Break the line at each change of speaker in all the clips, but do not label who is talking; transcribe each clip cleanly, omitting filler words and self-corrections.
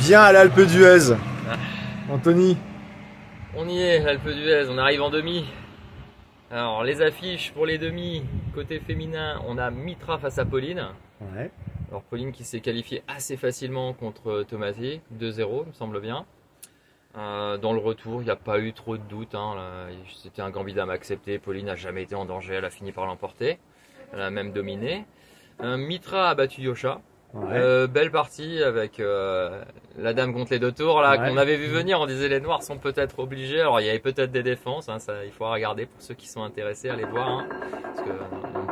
bien à l'Alpe d'Huez. Anthony.
On y est, l'Alpe d'Huez, on arrive en demi. Alors les affiches pour les demi, côté féminin, on a Mitra face à Pauline.
Ouais.
Alors Pauline qui s'est qualifiée assez facilement contre Tomasi, 2-0 me semble bien. Dans le retour, il n'y a pas eu trop de doutes, hein. C'était un gambit-dame accepté, Pauline n'a jamais été en danger, elle a fini par l'emporter. Elle a même dominé. Mitra a battu Yosha.
Ouais.
Belle partie avec la dame contre les deux tours là, qu'on avait vu venir. On disait les noirs sont peut-être obligés. Alors il y avait peut-être des défenses, hein, ça, il faudra regarder pour ceux qui sont intéressés à les voir, hein, parce que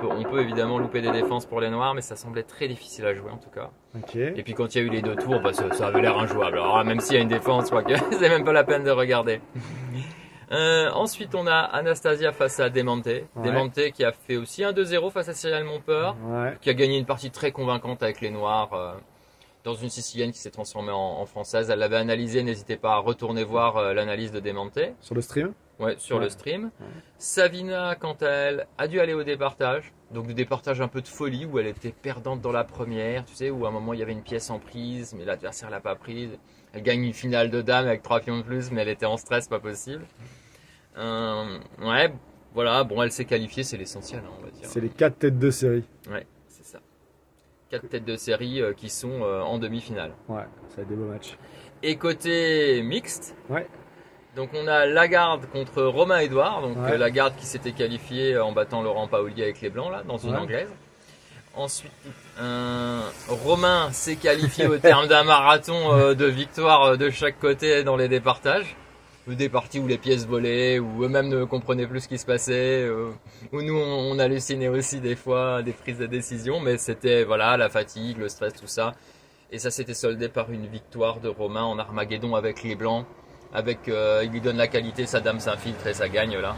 on peut évidemment louper des défenses pour les noirs, mais ça semblait très difficile à jouer en tout cas.
Okay.
Et puis quand il y a eu les deux tours, bah, ça avait l'air injouable. Alors là, même s'il y a une défense, je crois que c'est même pas la peine de regarder. Ensuite, on a Anastasia face à Demonte. Ouais. Demonte qui a fait aussi un 2-0 face à Cyrielle Montpeur, ouais, qui a gagné une partie très convaincante avec les Noirs dans une Sicilienne qui s'est transformée en Française. Elle l'avait analysé, n'hésitez pas à retourner voir l'analyse de Demonte.
Sur le stream?
Ouais, sur le stream. Ouais. Savina, quant à elle, a dû aller au départage. Donc du départage un peu de folie où elle était perdante dans la première, tu sais, où à un moment il y avait une pièce en prise, mais l'adversaire l'a pas prise. Elle gagne une finale de dames avec 3 pions de plus, mais elle était en stress, pas possible. Ouais, voilà, bon, elle s'est qualifiée, c'est l'essentiel, hein, on va dire.
C'est les 4 têtes de série.
Ouais, c'est ça. 4 têtes de série qui sont en demi-finale.
Ouais, ça va être des beaux matchs.
Et côté mixte,
ouais,
donc on a Lagarde contre Romain Edouard, donc ouais, Lagarde qui s'était qualifié en battant Laurent Paoli avec les Blancs, là, dans une anglaise. Ensuite, Romain s'est qualifié au terme d'un marathon de victoire de chaque côté dans les départages. Des parties où les pièces volaient, où eux-mêmes ne comprenaient plus ce qui se passait, où nous on hallucinait aussi des fois des prises de décision, mais c'était voilà la fatigue, le stress, tout ça. Et ça s'était soldé par une victoire de Romain en Armageddon avec les Blancs, avec il lui donne la qualité, sa dame s'infiltre et ça gagne là.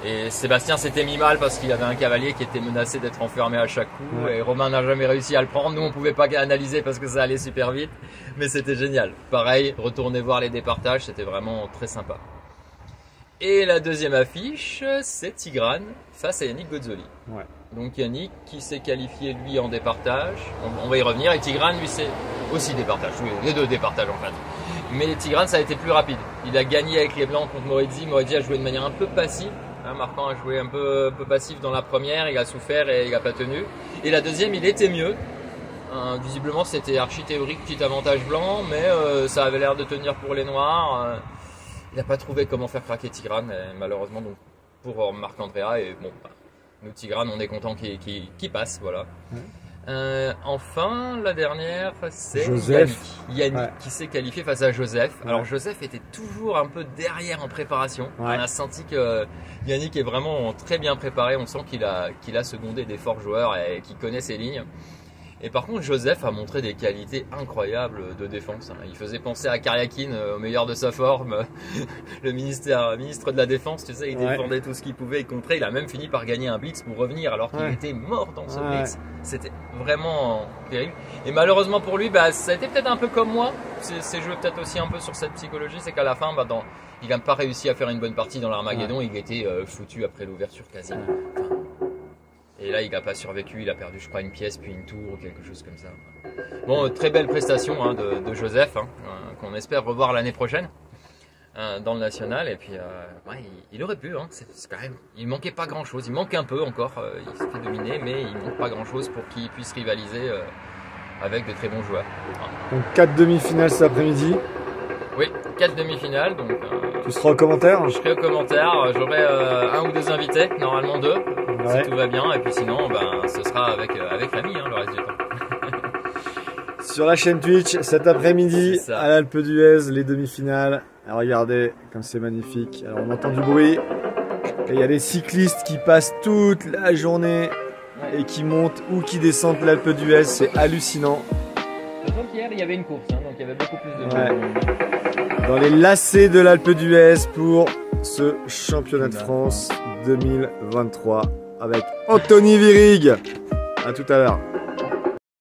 Et Sébastien s'était mis mal parce qu'il avait un cavalier qui était menacé d'être enfermé à chaque coup, et Romain n'a jamais réussi à le prendre. Nous on pouvait pas analyser parce que ça allait super vite, mais c'était génial. Pareil, retournez voir les départages, c'était vraiment très sympa. Et la deuxième affiche, c'est Tigrane face à Yannick Gozzoli. Ouais. Donc Yannick qui s'est qualifié lui en départage, on va y revenir, et Tigrane lui c'est aussi départage, les deux départages en fait. Mais Tigrane ça a été plus rapide, il a gagné avec les Blancs contre Morizzi. Morizzi a joué de manière un peu passive. Marquant a joué un peu passif dans la première, il a souffert et il n'a pas tenu. Et la deuxième, il était mieux. Visiblement, c'était archi théorique, petit avantage blanc, mais ça avait l'air de tenir pour les noirs. Il n'a pas trouvé comment faire craquer Tigrane, malheureusement, donc pour Marc-Andrea. Et bon, nous, Tigrane, on est content qu'il passe, voilà. Enfin, la dernière, c'est Yannick qui s'est qualifié face à Joseph. Alors Joseph était toujours un peu derrière en préparation. On a senti que Yannick est vraiment très bien préparé. On sent qu'il a secondé des forts joueurs et qu'il connaît ses lignes. Et par contre, Joseph a montré des qualités incroyables de défense. Il faisait penser à Karyakin au meilleur de sa forme. Le ministre de la Défense, tu sais, il défendait tout ce qu'il pouvait, il contrait. Il a même fini par gagner un blitz pour revenir alors qu'il était mort dans ce blitz. C'était vraiment terrible. Et malheureusement pour lui, bah, ça a été peut-être un peu comme moi. C'est joué peut-être aussi un peu sur cette psychologie. C'est qu'à la fin, bah, il n'a pas réussi à faire une bonne partie dans l'Armageddon. Il était foutu après l'ouverture quasiment. Et là, il n'a pas survécu, il a perdu, je crois, une pièce, puis une tour, ou quelque chose comme ça. Bon, très belle prestation hein, de Joseph, hein, qu'on espère revoir l'année prochaine dans le national. Et puis, il aurait pu, hein, c'est quand même, il manquait pas grand-chose, il manque un peu encore, il s'est fait dominer, mais il manque pas grand-chose pour qu'il puisse rivaliser avec de très bons joueurs.
Donc 4 demi-finales cet après-midi.
Oui, 4 demi-finales. Donc,
tu seras au commentaire?
Je serai au commentaire, j'aurai 1 ou 2 invités, normalement 2. Si tout va bien, et puis sinon, ben, ce sera avec l'ami hein, le reste du temps.
Sur la chaîne Twitch, cet après-midi, à l'Alpe d'Huez, les demi-finales. Alors, regardez, comme c'est magnifique. Alors, on entend du bruit. Et il y a des cyclistes qui passent toute la journée et qui montent ou qui descendent l'Alpe d'Huez. C'est hallucinant.
Donc hier, il y avait une course, hein, donc il y avait beaucoup plus de gens.
Dans les lacets de l'Alpe d'Huez pour ce championnat de France 2023. Avec Anthony Virrig. À tout à l'heure.